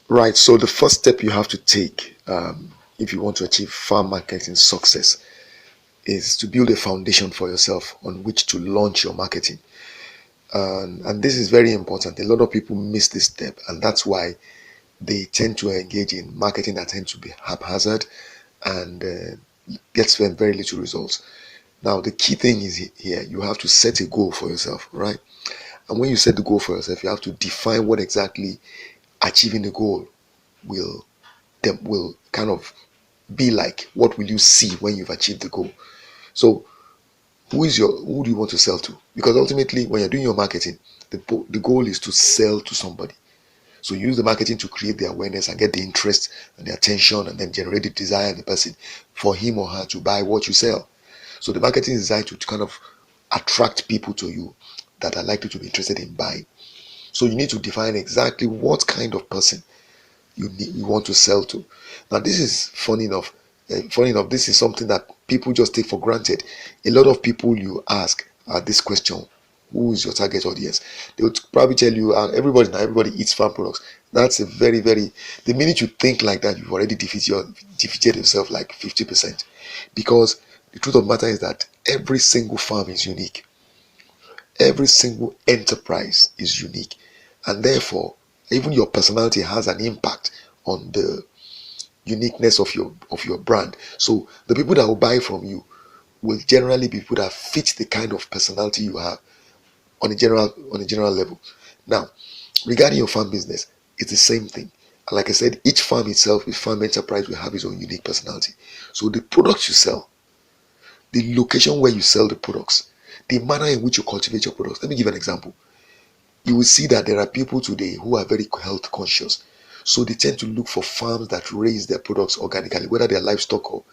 Right. So the first step you have to take, if you want to achieve farm marketing success, is to build a foundation for yourself on which to launch your marketing. And this is very important. A lot of people miss this step, and that's why they tend to engage in marketing that tends to be haphazard and gets them very little results. Now, the key thing is here you have to set a goal for yourself, right? And when you set the goal for yourself, you have to define what exactly achieving the goal will will kind of be like. What will you see when you've achieved the goal? So, who do you want to sell to? Because ultimately, when you're doing your marketing, the goal is to sell to somebody. So use the marketing to create the awareness and get the interest and the attention, and then generate the desire in the person for him or her to buy what you sell. So the marketing is designed to kind of attract people to you that are likely to be interested in buying. So you need to define exactly what kind of person you want to sell to. Now this is funny enough. Funny enough, this is something that people just take for granted. A lot of people you ask this question: who is your target audience? They would probably tell you, everybody eats farm products. That's a very. The minute you think like that, you've already defeated yourself like 50%, because the truth of the matter is that every single farm is unique. Every single enterprise is unique, and therefore, even your personality has an impact on the uniqueness of your brand. So the people that will buy from you will generally be people that fit the kind of personality you have on a general level. Now, regarding your farm business, it's the same thing. And like I said, each farm itself, each farm enterprise will have its own unique personality. So the products you sell, the location where you sell the products, the manner in which you cultivate your products. Let me give an example. You will see that there are people today who are very health conscious. So they tend to look for farms that raise their products organically, whether they're livestock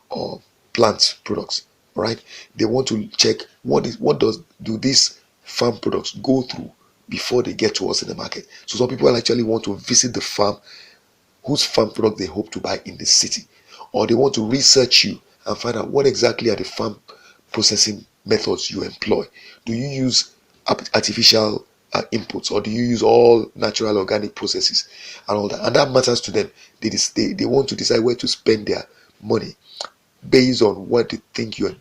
or plant products. Right? They want to check what do these farm products go through before they get to us in the market. So some people actually want to visit the farm whose farm product they hope to buy in the city, or they want to research you and find out what exactly are the farm processing methods you employ. Do you use artificial inputs, or do you use all natural organic processes and all that? And that matters to them. They want to decide where to spend their money based on what they think you're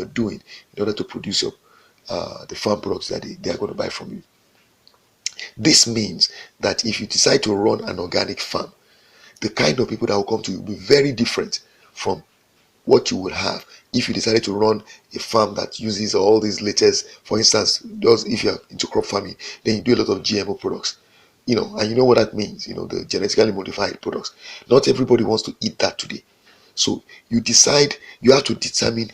doing in order to produce the farm products that they are going to buy from you. This means that if you decide to run an organic farm, the kind of people that will come to you will be very different from what you would have if you decided to run a farm that uses all these latest. For instance, if you're into crop farming, then you do a lot of GMO products, and you know what that means, the genetically modified products. Not everybody wants to eat that today. So you have to determine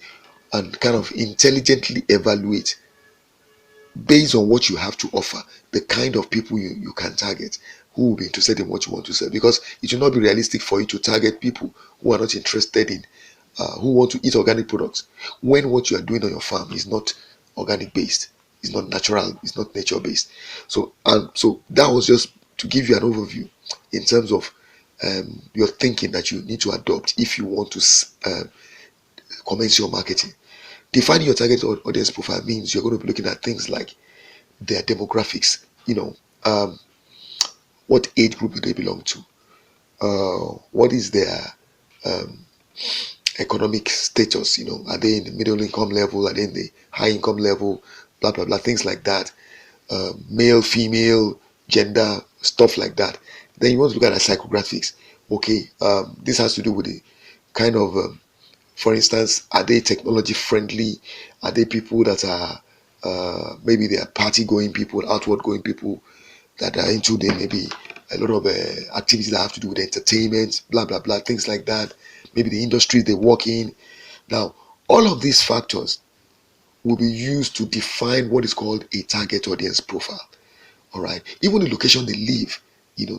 and kind of intelligently evaluate, based on what you have to offer, the kind of people you can target who will be interested in what you want to sell. Because it will not be realistic for you to target people who are not interested in, who want to eat organic products, when what you are doing on your farm is not organic based, it's not natural, it's not nature based. So that was just to give you an overview in terms of your thinking that you need to adopt if you want to commence your marketing. Defining your target audience profile means you're going to be looking at things like their demographics. What age group do they belong to? What is their um, economic status? Are they in the middle income level? Are they in the high income level? Blah blah blah, things like that. Male, female, gender, stuff like that. Then you want to look at the psychographics. Okay, this has to do with the kind of for instance, are they technology friendly? Are they people that are maybe they are party going people, outward going people that are into maybe a lot of activities that have to do with entertainment, blah blah blah, things like that. Maybe the industry they work in. Now, all of these factors will be used to define what is called a target audience profile. All right, even the location they live,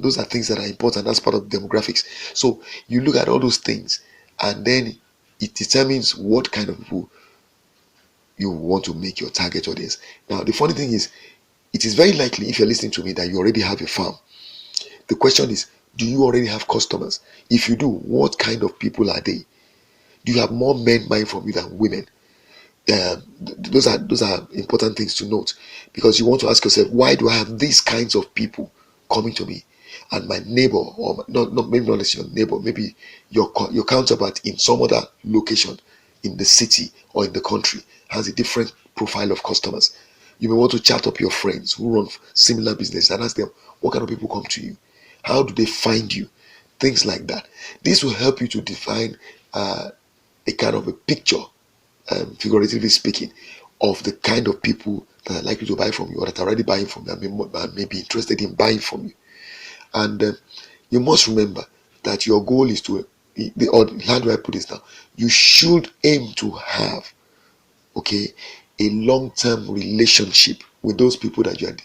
those are things that are important. That's part of demographics. So you look at all those things, and then it determines what kind of people you want to make your target audience. Now, the funny thing is, it is very likely, if you're listening to me, that you already have a farm. The question is, do you already have customers? If you do, what kind of people are they? Do you have more men buying from you than women? Those are important things to note, because you want to ask yourself, why do I have these kinds of people coming to me? and my neighbor, or not maybe not necessarily your neighbor, maybe your counterpart in some other location in the city or in the country has a different profile of customers. You may want to chat up your friends who run similar business and ask them, what kind of people come to you? How do they find you? Things like that. This will help you to define a kind of a picture, figuratively speaking, of the kind of people that are likely to buy from you, or that are already buying from you, and may be interested in buying from you. And you must remember that your goal is to, or how do I put this now? You should aim to have, okay, a long-term relationship with those people that you are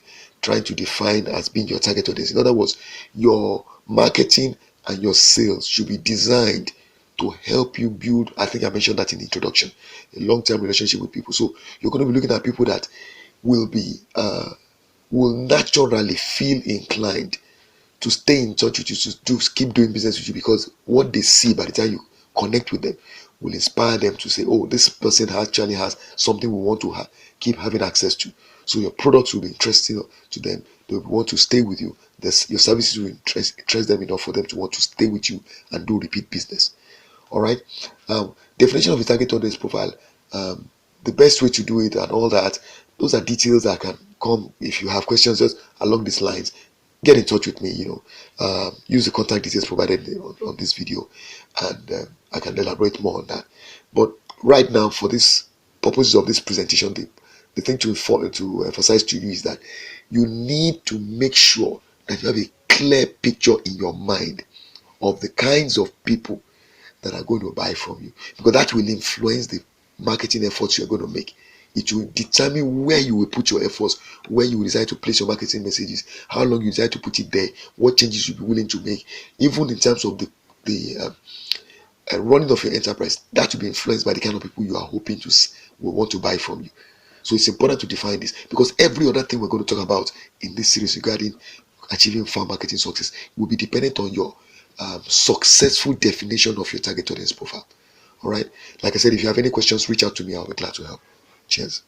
trying to define as being your target audience. In other words, your marketing and your sales should be designed to help you build, I think I mentioned that in the introduction, a long-term relationship with people. So you're going to be looking at people that will be will naturally feel inclined to stay in touch with you, to keep doing business with you, because what they see by the time you connect with them will inspire them to say, oh, this person actually has something we want to keep having access to. So your products will be interesting to them. They will want to stay with you. Your services will interest them enough for them to want to stay with you and do repeat business. All right. Definition of a target audience profile. The best way to do it and all that. Those are details that can come if you have questions just along these lines. Get in touch with me. Use the contact details provided on this video, and I can elaborate more on that. But right now, for this purposes of this presentation, the thing to emphasize to you is that you need to make sure that you have a clear picture in your mind of the kinds of people that are going to buy from you, because that will influence the marketing efforts you're going to make. It will determine where you will put your efforts, where you will decide to place your marketing messages, how long you decide to put it there, what changes you'll be willing to make, even in terms of the running of your enterprise. That will be influenced by the kind of people you are hoping will want to buy from you. So it's important to define this, because every other thing we're going to talk about in this series regarding achieving farm marketing success will be dependent on your successful definition of your target audience profile. All right. Like I said, if you have any questions, reach out to me. I'll be glad to help. Cheers.